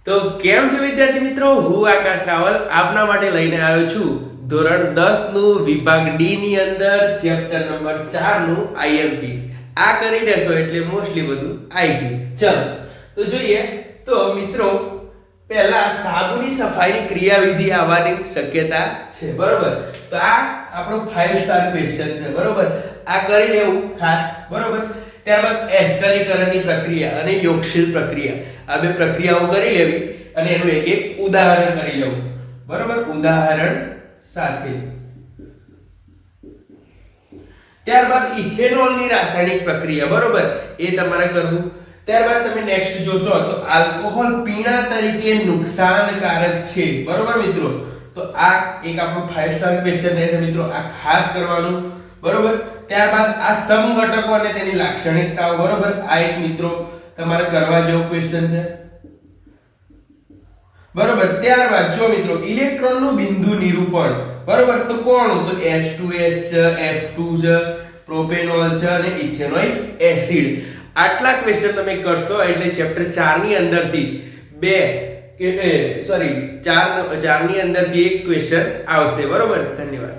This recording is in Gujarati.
તો કેમ છો વિદ્યાર્થી મિત્રો, હું આકાશ રાવલ આપના માટે લઈને આવ્યો છું ધોરણ 10 નું વિભાગ ડી ની અંદર ચેપ્ટર નંબર 4 નું આઈએમપી. આ કરી દેશો એટલે મોસ્ટલી બધું આવી ગયું. ચલો તો જોઈએ. તો મિત્રો પહેલા સાબુની સફાઈની ક્રિયાવિધિ આવવાની શક્યતા છે, બરોબર. તો આ આપણો 5 સ્ટાર ક્વેશ્ચન છે, બરોબર. આ કરી લેવું ખાસ, બરોબર. ત્યારબાદ એસ્ટરીકરણની પ્રક્રિયા અને યોગશીલ પ્રક્રિયા, આ બે પ્રક્રિયાઓ કરી લેવી અને એનું એક એક ઉદાહરણ કરી લેવું, બરોબર. ઉદાહરણ સાથે. ત્યારબાદ ઇથેનોલની રાસાયણિક પ્રક્રિયા, બરોબર, એ તમારે કરવું. ત્યારબાદ તમે નેક્સ્ટ જોશો તો આલ્કોહોલ પીણા તરીકે નુકસાનકારક છે, બરોબર મિત્રો. તો આ એક આપણો 5 સ્ટાર ક્વેશ્ચન છે મિત્રો, આ ખાસ કરવાનું, બરોબર. ત્યારબાદ આ સમઘટકો અને તેની લાક્ષણિકતાઓ, બરોબર. આ એક મિત્રો તમારે કરવા જેવો ક્વેશ્ચન છે, બરોબર. ત્યારબાદ જો મિત્રો ઇલેક્ટ્રોનનું બિંદુ નિરૂપણ, બરોબર. તો કોણ? તો H2S છે, F2 છે, પ્રોપેનોલ છે અને ઇથેનોઇક એસિડ. આટલા ક્વેશ્ચન તમે કરશો એટલે ચેપ્ટર 4 ની અંદરથી ચાર ની અંદરથી એક ક્વેશ્ચન આવશે, બરોબર. ધન્યવાદ.